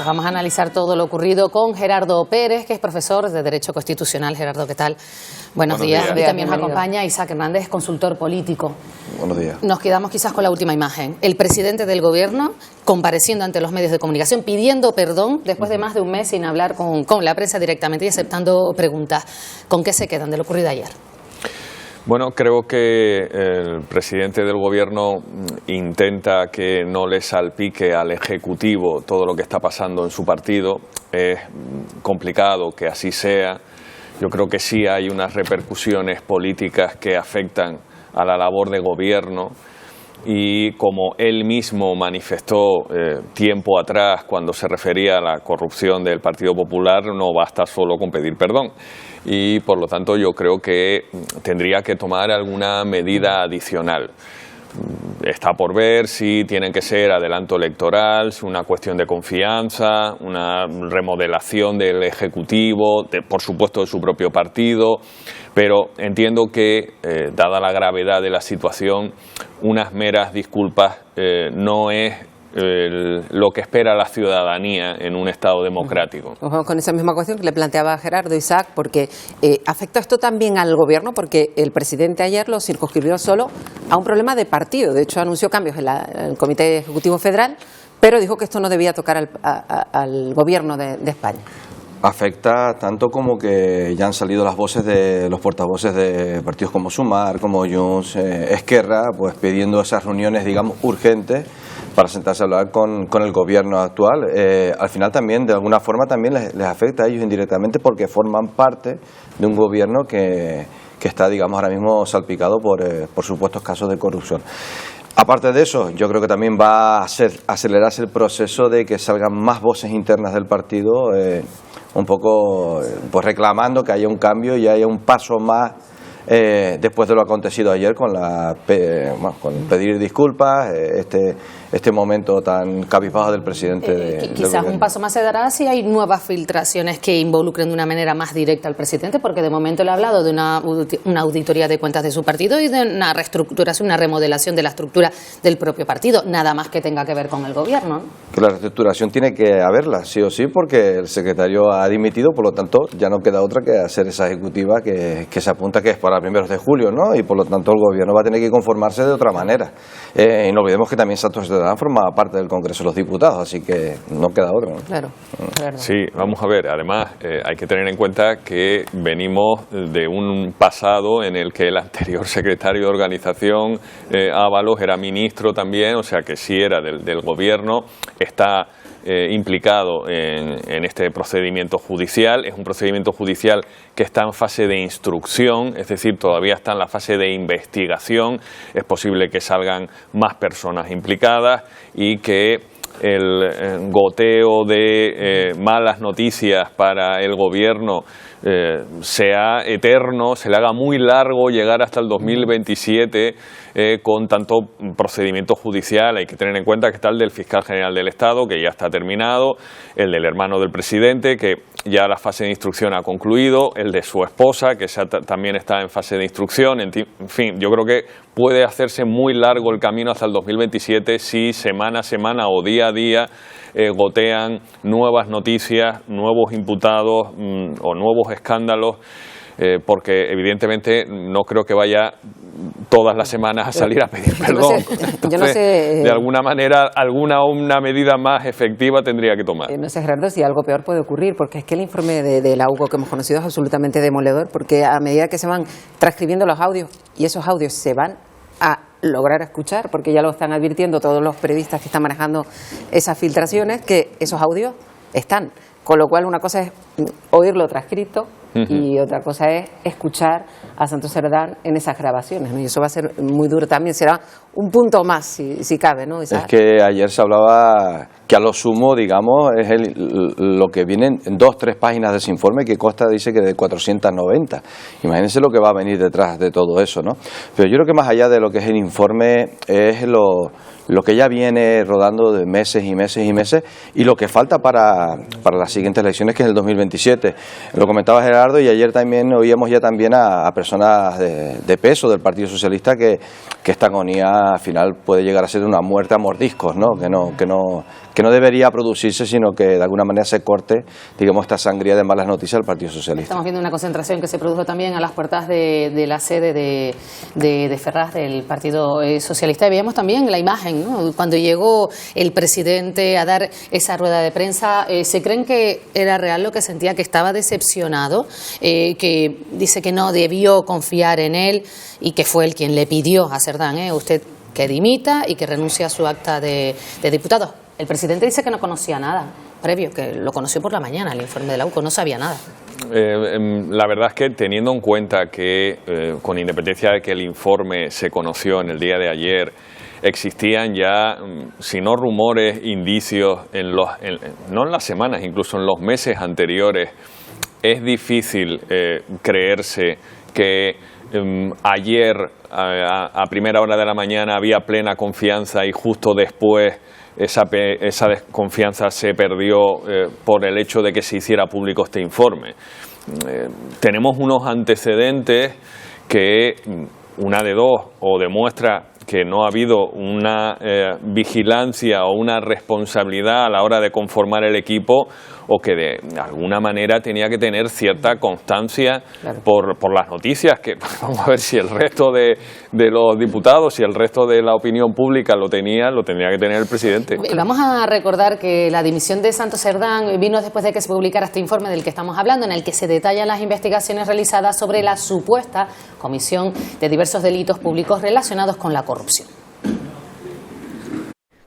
Vamos a analizar todo lo ocurrido con Gerardo Pérez, que es profesor de Derecho Constitucional. Gerardo, ¿qué tal? Buenos días. Y también nos acompaña Isaac Hernández, consultor político. Buenos días. Nos quedamos quizás con la última imagen. El presidente del Gobierno compareciendo ante los medios de comunicación, pidiendo perdón después de más de un mes sin hablar con la prensa directamente y aceptando preguntas. ¿Con qué se quedan de lo ocurrido ayer? Bueno, creo que el presidente del Gobierno intenta que no le salpique al Ejecutivo todo lo que está pasando en su partido. Es complicado que así sea. Yo creo que sí hay unas repercusiones políticas que afectan a la labor de gobierno y como él mismo manifestó tiempo atrás cuando se refería a la corrupción del Partido Popular, no basta solo con pedir perdón. Y por lo tanto yo creo que tendría que tomar alguna medida adicional. Está por ver si tiene que ser adelanto electoral, si una cuestión de confianza, una remodelación del Ejecutivo, por supuesto de su propio partido, pero entiendo que, dada la gravedad de la situación, unas meras disculpas no es lo que espera la ciudadanía en un Estado democrático. Nos vamos con esa misma cuestión que le planteaba Gerardo, Isaac, porque afecta esto también al Gobierno, porque el presidente ayer lo circunscribió solo a un problema de partido. De hecho, anunció cambios en el Comité Ejecutivo Federal, pero dijo que esto no debía tocar al Gobierno de España. Afecta tanto como que ya han salido las voces de los portavoces de partidos como Sumar, como Junts, Esquerra, pues pidiendo esas reuniones, digamos, urgentes para sentarse a hablar con el gobierno actual. Al final también, de alguna forma, también les afecta a ellos indirectamente porque forman parte de un gobierno que está, digamos, ahora mismo salpicado por supuestos casos de corrupción. Aparte de eso, yo creo que también va a acelerarse el proceso de que salgan más voces internas del partido, un poco pues reclamando que haya un cambio y haya un paso más después de lo acontecido ayer con pedir disculpas, este momento tan cabizbajo del presidente. Quizás un paso más se dará si hay nuevas filtraciones que involucren de una manera más directa al presidente, porque de momento le ha hablado de una auditoría de cuentas de su partido y de una reestructuración, una remodelación de la estructura del propio partido, nada más que tenga que ver con el gobierno. Que la reestructuración tiene que haberla, sí o sí, porque el secretario ha dimitido, por lo tanto ya no queda otra que hacer esa ejecutiva que se apunta que es para primeros de julio, ¿no? Y por lo tanto el gobierno va a tener que conformarse de otra manera. Y no olvidemos que también Santos Ciudadana forma parte del Congreso de los Diputados, así que no queda otra, ¿no? Claro. Sí, vamos a ver, además hay que tener en cuenta que venimos de un pasado en el que el anterior secretario de Organización, Ábalos, era ministro también, o sea que sí era del gobierno, está implicado en este procedimiento judicial. Es un procedimiento judicial que está en fase de instrucción, es decir, todavía está en la fase de investigación. Es posible que salgan más personas implicadas y que el goteo de malas noticias para el gobierno sea eterno, se le haga muy largo llegar hasta el 2027 con tanto procedimiento judicial. Hay que tener en cuenta que está el del fiscal general del Estado, que ya está terminado, el del hermano del presidente, que ya la fase de instrucción ha concluido, el de su esposa, que también está en fase de instrucción. En fin, yo creo que puede hacerse muy largo el camino hasta el 2027 si semana a semana o día a día gotean nuevas noticias, nuevos imputados o nuevos escándalos, porque evidentemente no creo que vaya todas las semanas a salir a pedir perdón. Yo no sé, de alguna manera, una medida más efectiva tendría que tomar. No sé, Gerardo, si algo peor puede ocurrir, porque es que el informe de la UCO que hemos conocido es absolutamente demoledor, porque a medida que se van transcribiendo los audios y esos audios se van a lograr escuchar, porque ya lo están advirtiendo todos los periodistas que están manejando esas filtraciones, que esos audios están. Con lo cual, una cosa es oírlo transcrito y otra cosa es escuchar a Santos Cerdán en esas grabaciones, ¿no? Y eso va a ser muy duro también, será un punto más, si cabe, ¿no? Es que ayer se hablaba que a lo sumo, digamos, es lo que viene en 2-3 páginas de ese informe, que consta, dice que de 490. Imagínense lo que va a venir detrás de todo eso, ¿no? Pero yo creo que más allá de lo que es el informe, es lo que ya viene rodando de meses y meses y meses, y lo que falta para las siguientes elecciones, que es el 2027. Lo comentaba Gerardo, y ayer también oíamos ya también a personas de peso del Partido Socialista que esta agonía al final puede llegar a ser una muerte a mordiscos, ¿no? Que que no debería producirse, sino que de alguna manera se corte, digamos, esta sangría de malas noticias del Partido Socialista. Estamos viendo una concentración que se produjo también a las puertas de la sede de Ferraz del Partido Socialista, y veíamos también la imagen, ¿no? Cuando llegó el presidente a dar esa rueda de prensa. ¿Se creen que era real lo que sentía, que estaba decepcionado, que dice que no debió confiar en él y que fue él quien le pidió a Cerdán, usted que dimita y que renuncie a su acta de diputado? El presidente dice que no conocía nada previo, que lo conoció por la mañana, el informe de la UCO, no sabía nada. La verdad es que teniendo en cuenta que, con independencia de que el informe se conoció en el día de ayer, existían ya, si no rumores, indicios, no en las semanas, incluso en los meses anteriores, es difícil creerse que ayer a primera hora de la mañana había plena confianza y justo después esa desconfianza se perdió por el hecho de que se hiciera público este informe. Tenemos unos antecedentes que, una de dos, o demuestra que no ha habido una vigilancia o una responsabilidad a la hora de conformar el equipo, o que de alguna manera tenía que tener cierta constancia, claro, por las noticias, que vamos a ver si el resto de los diputados, si el resto de la opinión pública lo tendría que tener el presidente. Vamos a recordar que la dimisión de Santos Cerdán vino después de que se publicara este informe del que estamos hablando, en el que se detallan las investigaciones realizadas sobre la supuesta comisión de diversos delitos públicos relacionados con la corrupción.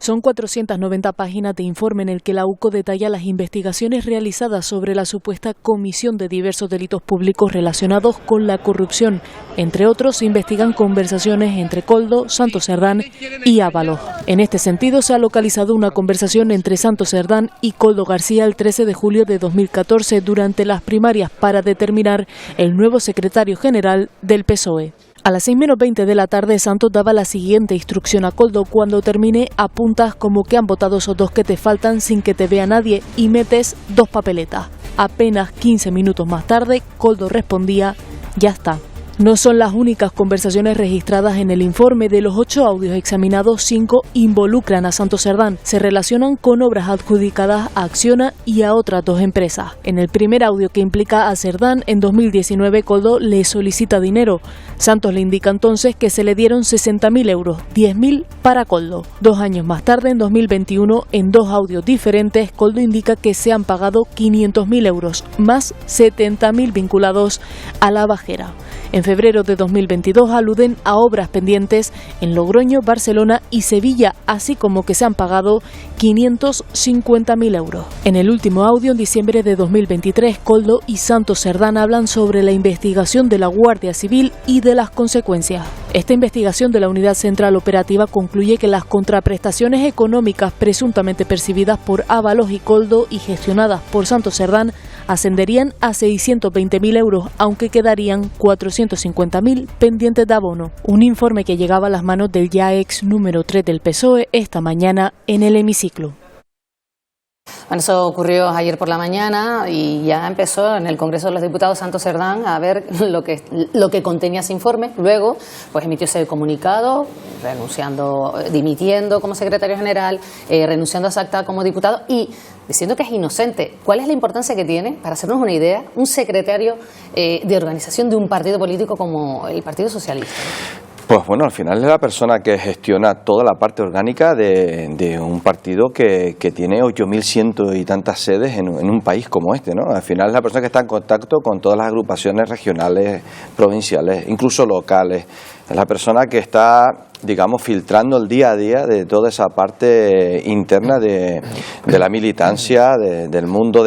Son 490 páginas de informe en el que la UCO detalla las investigaciones realizadas sobre la supuesta comisión de diversos delitos públicos relacionados con la corrupción. Entre otros, se investigan conversaciones entre Koldo, Santos Cerdán y Ábalos. En este sentido, se ha localizado una conversación entre Santos Cerdán y Koldo García el 13 de julio de 2014 durante las primarias para determinar el nuevo secretario general del PSOE. A las 6:20 de la tarde, Santos daba la siguiente instrucción a Koldo: cuando termine, apuntas como que han votado esos dos que te faltan sin que te vea nadie y metes 2 papeletas. Apenas 15 minutos más tarde, Koldo respondía: ya está. No son las únicas conversaciones registradas en el informe. De los 8 audios examinados, 5 involucran a Santos Cerdán. Se relacionan con obras adjudicadas a Acciona y a otras 2 empresas. En el primer audio, que implica a Cerdán, en 2019 Koldo le solicita dinero. Santos le indica entonces que se le dieron 60.000 euros, 10.000 para Koldo. 2 años más tarde, en 2021, en 2 audios diferentes, Koldo indica que se han pagado 500.000 euros, más 70.000 vinculados a la bajera. En febrero de 2022 aluden a obras pendientes en Logroño, Barcelona y Sevilla, así como que se han pagado 550.000 euros. En el último audio, en diciembre de 2023, Koldo y Santos Cerdán hablan sobre la investigación de la Guardia Civil y de las consecuencias. Esta investigación de la Unidad Central Operativa concluye que las contraprestaciones económicas presuntamente percibidas por Ábalos y Koldo y gestionadas por Santos Cerdán ascenderían a 620.000 euros, aunque quedarían 450.000 pendientes de abono. Un informe que llegaba a las manos del ya ex número 3 del PSOE esta mañana en el hemiciclo. Bueno, eso ocurrió ayer por la mañana y ya empezó en el Congreso de los Diputados Santos Cerdán a ver lo que contenía ese informe. Luego, pues emitió ese comunicado, dimitiendo como secretario general, renunciando a su acta como diputado y diciendo que es inocente. ¿Cuál es la importancia que tiene, para hacernos una idea, un secretario de organización de un partido político como el Partido Socialista? Pues bueno, al final es la persona que gestiona toda la parte orgánica de un partido que tiene 8.100 y tantas sedes en un país como este, ¿no? Al final es la persona que está en contacto con todas las agrupaciones regionales, provinciales, incluso locales. Es la persona que está, digamos, filtrando el día a día de toda esa parte interna de la militancia, del mundo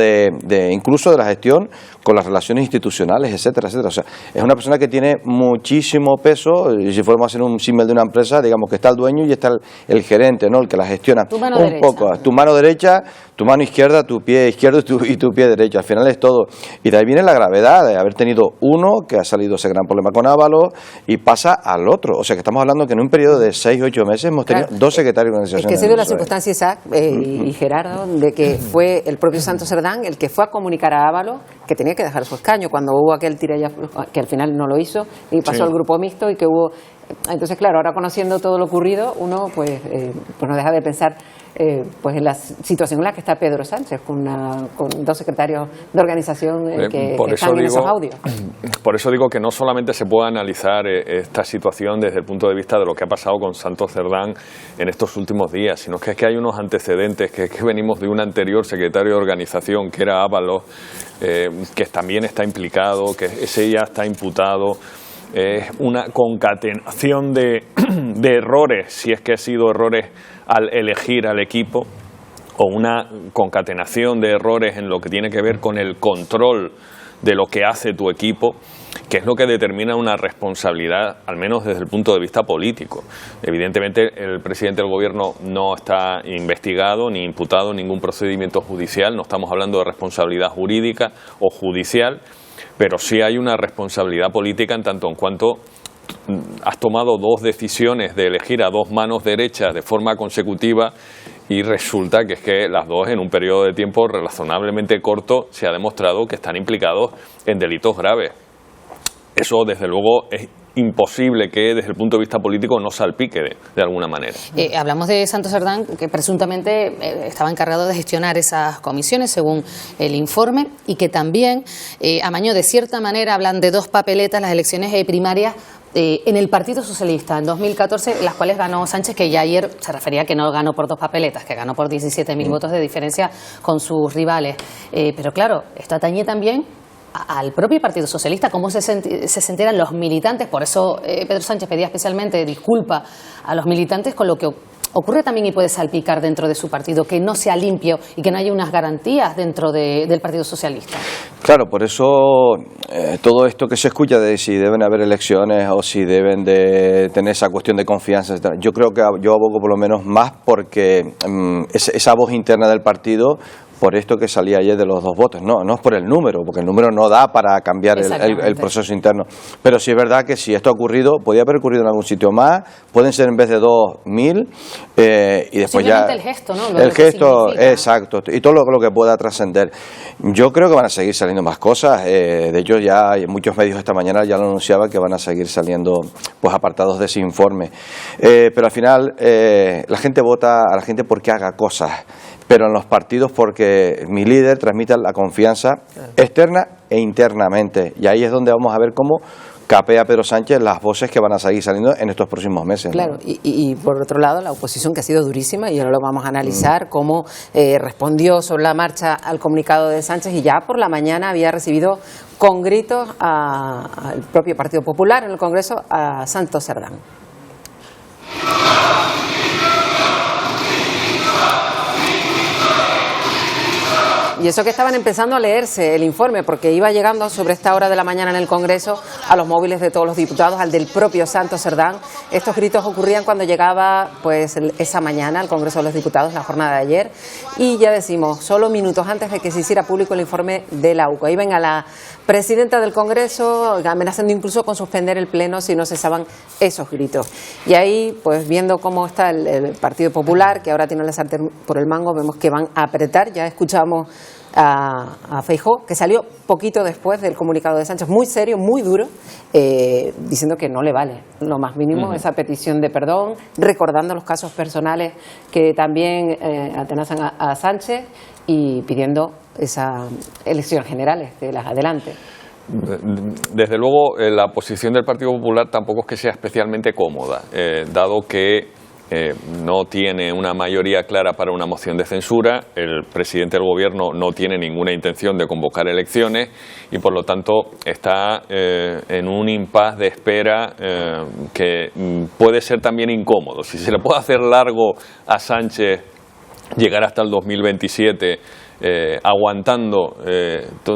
incluso de la gestión con las relaciones institucionales, etcétera, etcétera. O sea, es una persona que tiene muchísimo peso. Y si fuéramos a hacer un símil de una empresa, digamos que está el dueño y está el gerente, ¿no? El que la gestiona. Tu mano derecha. Tu mano derecha, tu mano izquierda, tu pie izquierdo y tu pie derecho. Al final es todo. Y de ahí viene la gravedad de haber tenido uno que ha salido ese gran problema con Ábalos y pasa al otro. O sea, que estamos hablando que en un periodo de 6 o 8 meses hemos tenido 2 secretarios de organización. Es que se dio la circunstancia, Isaac y Gerardo, de que fue el propio Santos Cerdán el que fue a comunicar a Ábalos que tenía que dejar su escaño cuando hubo aquel tiralla, que al final no lo hizo y pasó al grupo mixto y que hubo. Entonces, claro, ahora conociendo todo lo ocurrido, uno pues no deja de pensar pues en la situación en la que está Pedro Sánchez, con dos secretarios de organización que están en esos audios. Por eso digo que no solamente se puede analizar esta situación desde el punto de vista de lo que ha pasado con Santos Cerdán en estos últimos días, sino que es que hay unos antecedentes, que venimos de un anterior secretario de organización, que era Ábalos, que también está implicado, que ese ya está imputado. Es una concatenación de errores, si es que ha sido errores al elegir al equipo, o una concatenación de errores en lo que tiene que ver con el control de lo que hace tu equipo, que es lo que determina una responsabilidad, al menos desde el punto de vista político. Evidentemente, el presidente del gobierno no está investigado ni imputado en ningún procedimiento judicial, no estamos hablando de responsabilidad jurídica o judicial, pero sí hay una responsabilidad política en tanto en cuanto has tomado dos decisiones de elegir a dos manos derechas de forma consecutiva y resulta que es que las dos en un periodo de tiempo razonablemente corto se ha demostrado que están implicados en delitos graves. Eso desde luego es imposible que desde el punto de vista político no salpique de alguna manera. Hablamos de Santos Cerdán, que presuntamente estaba encargado de gestionar esas comisiones según el informe, y que también amañó de cierta manera, hablan de dos papeletas, las elecciones primarias en el Partido Socialista en 2014, las cuales ganó Sánchez, que ya ayer se refería que no ganó por dos papeletas, que ganó por 17.000 votos de diferencia con sus rivales. Pero claro, esto atañe también al propio Partido Socialista, cómo se sintieran los militantes. Por eso Pedro Sánchez pedía especialmente disculpa a los militantes, con lo que ocurre también y puede salpicar dentro de su partido, que no sea limpio y que no haya unas garantías dentro del Partido Socialista. Claro, por eso todo esto que se escucha de si deben haber elecciones o si deben de tener esa cuestión de confianza, etc. Yo creo que yo abogo por lo menos más porque esa voz interna del partido, por esto que salía ayer de los dos votos, no es por el número, porque el número no da para cambiar el proceso interno, pero sí es verdad que si esto ha ocurrido, podía haber ocurrido en algún sitio más, pueden ser en vez de 2.000 y después ya el gesto, ¿no? El gesto, exacto, y todo lo que pueda trascender. Yo creo que van a seguir saliendo más cosas, de hecho ya hay muchos medios esta mañana ya lo anunciaban que van a seguir saliendo pues apartados de ese informe, pero al final la gente vota a la gente porque haga cosas, pero en los partidos porque mi líder transmite la confianza externa e internamente, y ahí es donde vamos a ver cómo capea Pedro Sánchez las voces que van a seguir saliendo en estos próximos meses. Claro, ¿no? Y por otro lado la oposición, que ha sido durísima, y ahora lo vamos a analizar, cómo respondió sobre la marcha al comunicado de Sánchez, y ya por la mañana había recibido con gritos al propio Partido Popular en el Congreso a Santos Cerdán. Y eso que estaban empezando a leerse el informe, porque iba llegando sobre esta hora de la mañana en el Congreso a los móviles de todos los diputados, al del propio Santos Cerdán. Estos gritos ocurrían cuando llegaba pues esa mañana al Congreso de los Diputados, la jornada de ayer, y ya decimos, solo minutos antes de que se hiciera público el informe de la UCO. Ahí ven a la presidenta del Congreso amenazando incluso con suspender el pleno si no cesaban esos gritos. Y ahí, pues viendo cómo está el Partido Popular, que ahora tiene la sartén por el mango, vemos que van a apretar. Ya escuchamos a Feijóo, que salió poquito después del comunicado de Sánchez, muy serio, muy duro, diciendo que no le vale lo más mínimo esa petición de perdón, recordando los casos personales que también atenazan a Sánchez, y pidiendo esas elecciones generales de las adelante. Desde luego, la posición del Partido Popular tampoco es que sea especialmente cómoda, dado que no tiene una mayoría clara para una moción de censura, el presidente del gobierno no tiene ninguna intención de convocar elecciones y por lo tanto está en un impasse de espera que puede ser también incómodo. Si se le puede hacer largo a Sánchez llegar hasta el 2027 aguantando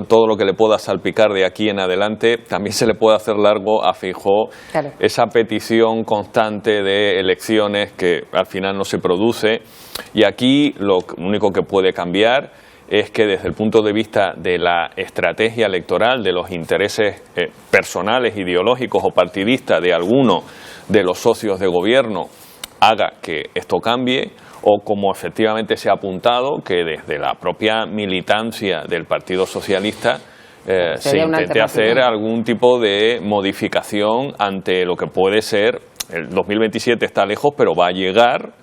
todo lo que le pueda salpicar de aquí en adelante, también se le puede hacer largo a Feijóo esa petición constante de elecciones que al final no se produce. Y aquí lo único que puede cambiar es que desde el punto de vista de la estrategia electoral, de los intereses personales, ideológicos o partidistas de alguno de los socios de gobierno, haga que esto cambie, o como efectivamente se ha apuntado, que desde la propia militancia del Partido Socialista se intente hacer algún tipo de modificación ante lo que puede ser. El 2027 está lejos, pero va a llegar.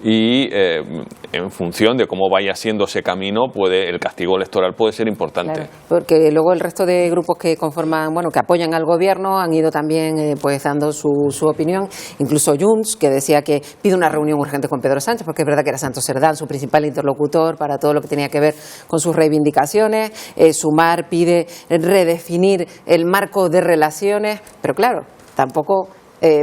Y en función de cómo vaya siendo ese camino, el castigo electoral puede ser importante. Claro, porque luego el resto de grupos que conforman, que apoyan al gobierno han ido también pues dando su opinión. Incluso Junts, que decía que pide una reunión urgente con Pedro Sánchez, porque es verdad que era Santos Cerdán su principal interlocutor para todo lo que tenía que ver con sus reivindicaciones. Sumar pide redefinir el marco de relaciones, pero claro, tampoco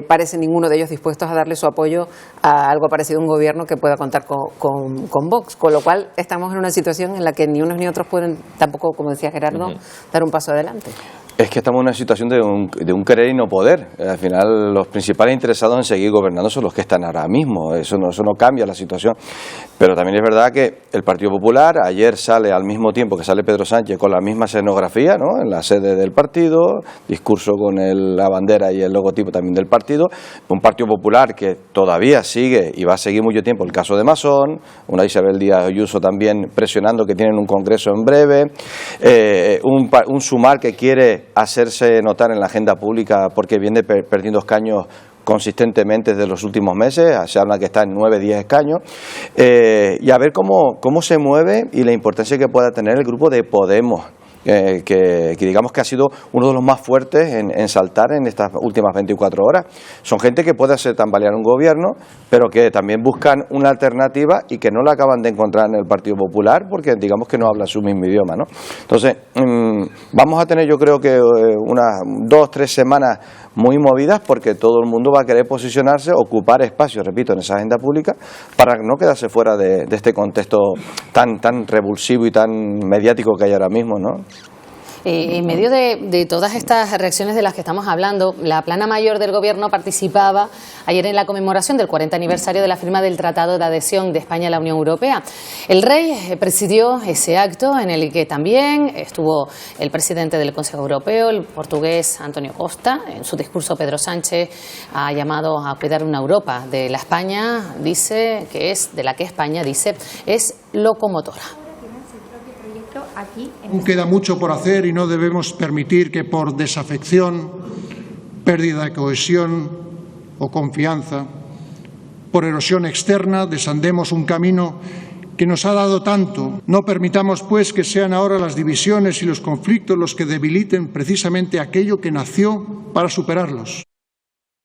parece ninguno de ellos dispuestos a darle su apoyo a algo parecido a un gobierno que pueda contar con Vox, con lo cual estamos en una situación en la que ni unos ni otros pueden tampoco, como decía Gerardo, dar un paso adelante. Es que estamos en una situación de un querer y no poder. Al final, los principales interesados en seguir gobernando son los que están ahora mismo. Eso no cambia la situación. Pero también es verdad que el Partido Popular ayer sale al mismo tiempo que sale Pedro Sánchez con la misma escenografía, ¿no?, en la sede del partido, discurso con la bandera y el logotipo también del partido. Un Partido Popular que todavía sigue y va a seguir mucho tiempo el caso de Masón, una Isabel Díaz Ayuso también presionando que tienen un congreso en breve, un Sumar que quiere hacerse notar en la agenda pública porque viene perdiendo escaños consistentemente desde los últimos meses, se habla que está en 9-10 escaños, y a ver cómo se mueve y la importancia que pueda tener el grupo de Podemos, que digamos que ha sido uno de los más fuertes en saltar en estas últimas 24 horas. Son gente que puede hacer tambalear un gobierno, pero que también buscan una alternativa y que no la acaban de encontrar en el Partido Popular porque digamos que no habla su mismo idioma, ¿no? Entonces, vamos a tener, yo creo que unas 2-3 semanas muy movidas porque todo el mundo va a querer posicionarse, ocupar espacio, repito, en esa agenda pública para no quedarse fuera de este contexto tan revulsivo y tan mediático que hay ahora mismo, ¿no? En medio de todas estas reacciones de las que estamos hablando, la plana mayor del Gobierno participaba ayer en la conmemoración del 40 aniversario de la firma del Tratado de Adhesión de España a la Unión Europea. El rey presidió ese acto en el que también estuvo el presidente del Consejo Europeo, el portugués Antonio Costa. En su discurso, Pedro Sánchez ha llamado a cuidar una Europa de la España, de la que España dice es locomotora. Aún queda mucho por hacer y no debemos permitir que por desafección, pérdida de cohesión o confianza, por erosión externa, desandemos un camino que nos ha dado tanto. No permitamos, pues, que sean ahora las divisiones y los conflictos los que debiliten precisamente aquello que nació para superarlos.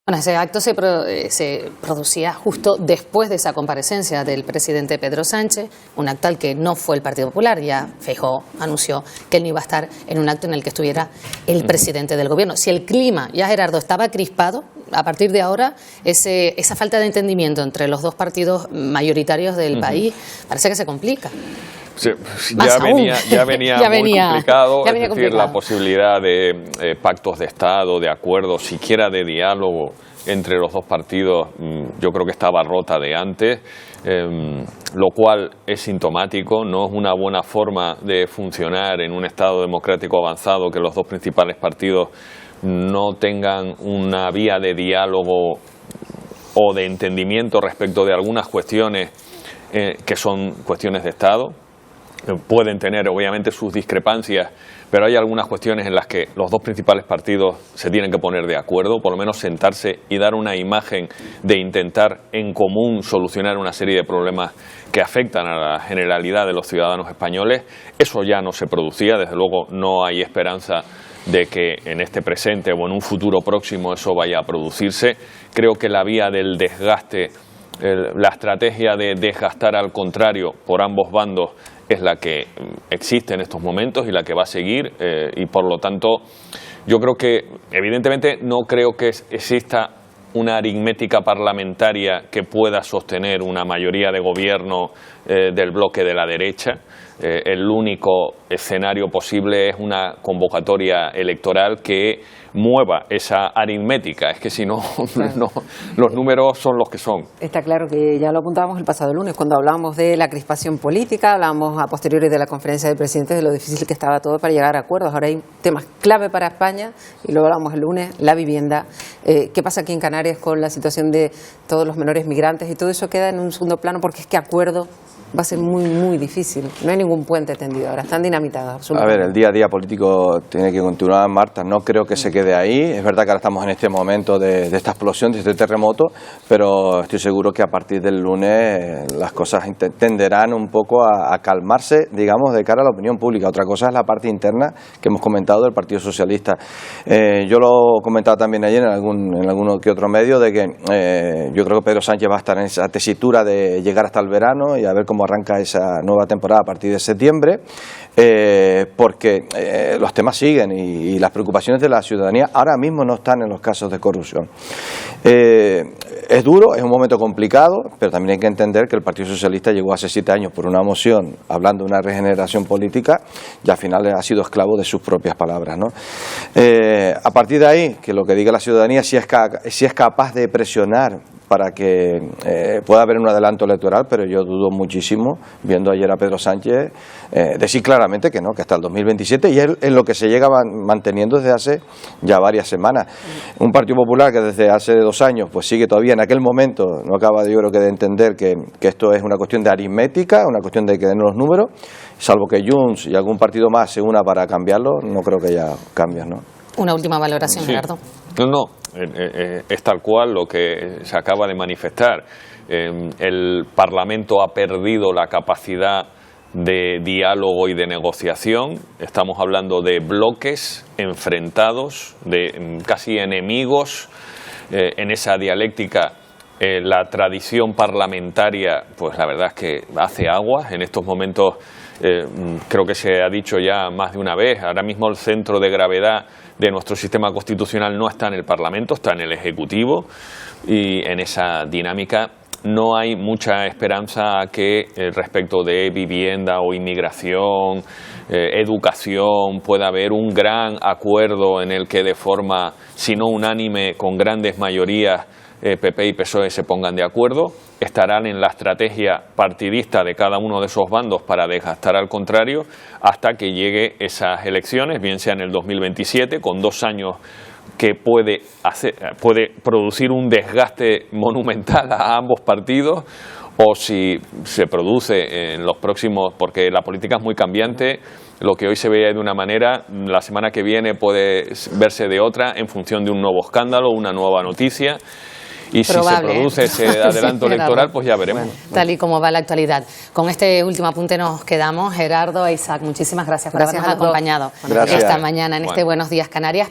Bueno, ese acto se producía justo después de esa comparecencia del presidente Pedro Sánchez, un acto al que no fue el Partido Popular. Ya Feijóo anunció que él no iba a estar en un acto en el que estuviera el presidente del gobierno. Si el clima, ya Gerardo, estaba crispado, a partir de ahora esa falta de entendimiento entre los dos partidos mayoritarios del país parece que se complica. Sí, ya venía muy complicado, es decir, la posibilidad de pactos de Estado, de acuerdos, siquiera de diálogo entre los dos partidos, yo creo que estaba rota de antes, lo cual es sintomático, no es una buena forma de funcionar en un Estado democrático avanzado que los dos principales partidos no tengan una vía de diálogo o de entendimiento respecto de algunas cuestiones que son cuestiones de Estado. Pueden tener obviamente sus discrepancias, pero hay algunas cuestiones en las que los dos principales partidos se tienen que poner de acuerdo, por lo menos sentarse y dar una imagen de intentar en común solucionar una serie de problemas que afectan a la generalidad de los ciudadanos españoles. Eso ya no se producía, desde luego no hay esperanza de que en este presente o en un futuro próximo eso vaya a producirse. Creo que la vía del desgaste, la estrategia de desgastar al contrario por ambos bandos es la que existe en estos momentos y la que va a seguir, y por lo tanto yo creo que evidentemente no creo que exista una aritmética parlamentaria que pueda sostener una mayoría de gobierno del bloque de la derecha. El único escenario posible es una convocatoria electoral que mueva esa aritmética. Es que si no, claro, los números son los que son. Está claro que ya lo apuntábamos el pasado lunes, cuando hablábamos de la crispación política, hablábamos a posteriori de la conferencia de presidentes de lo difícil que estaba todo para llegar a acuerdos. Ahora hay temas clave para España, y lo hablábamos el lunes, la vivienda. ¿Qué pasa aquí en Canarias con la situación de todos los menores migrantes? Y todo eso queda en un segundo plano porque es que acuerdo va a ser muy, muy difícil. No hay ningún ningún puente tendido ahora, están dinamitados A absolutamente. ver, el día a día político tiene que continuar, Marta, no creo que se quede ahí. Es verdad que ahora estamos en este momento de esta explosión, de este terremoto, pero estoy seguro que a partir del lunes las cosas tenderán un poco a calmarse, digamos, de cara a la opinión pública. Otra cosa es la parte interna que hemos comentado del Partido Socialista. Yo lo comentaba también ayer en alguno que otro medio, de que yo creo que Pedro Sánchez va a estar en esa tesitura de llegar hasta el verano y a ver cómo arranca esa nueva temporada a partir de septiembre, porque los temas siguen y las preocupaciones de la ciudadanía ahora mismo no están en los casos de corrupción. Es duro, es un momento complicado, pero también hay que entender que el Partido Socialista llegó hace 7 años por una moción hablando de una regeneración política y al final ha sido esclavo de sus propias palabras, ¿no? A partir de ahí, que lo que diga la ciudadanía, si es capaz de presionar para que pueda haber un adelanto electoral, pero yo dudo muchísimo, viendo ayer a Pedro Sánchez, decir claramente que no, que hasta el 2027, y es lo que se llega manteniendo desde hace ya varias semanas. Un Partido Popular que desde hace 2 años pues sigue todavía en aquel momento, no acaba yo creo que de entender que esto es una cuestión de aritmética, una cuestión de que den los números, salvo que Junts y algún partido más se una para cambiarlo, no creo que haya cambios, ¿no? Una última valoración, Sí. Gerardo. No, es tal cual lo que se acaba de manifestar. El Parlamento ha perdido la capacidad de diálogo y de negociación. Estamos hablando de bloques enfrentados, de casi enemigos. En esa dialéctica, la tradición parlamentaria, pues la verdad es que hace aguas. En estos momentos creo que se ha dicho ya más de una vez, ahora mismo el centro de gravedad de nuestro sistema constitucional no está en el Parlamento, está en el Ejecutivo, y en esa dinámica no hay mucha esperanza a que respecto de vivienda o inmigración, educación, pueda haber un gran acuerdo en el que de forma, si no unánime, con grandes mayorías, PP y PSOE se pongan de acuerdo. Estarán en la estrategia partidista de cada uno de esos bandos para desgastar al contrario hasta que llegue esas elecciones, bien sea en el 2027, con 2 años que puede producir un desgaste monumental a ambos partidos, o si se produce en los próximos, porque la política es muy cambiante, lo que hoy se ve de una manera, la semana que viene puede verse de otra en función de un nuevo escándalo, una nueva noticia. Y Probable, si se produce ese adelanto Sí, electoral, pues ya veremos. Tal y como va la actualidad. Con este último apunte nos quedamos. Gerardo e Isaac, muchísimas gracias por Gracias habernos a todos. acompañado Gracias. esta mañana en este Bueno. Buenos Días Canarias.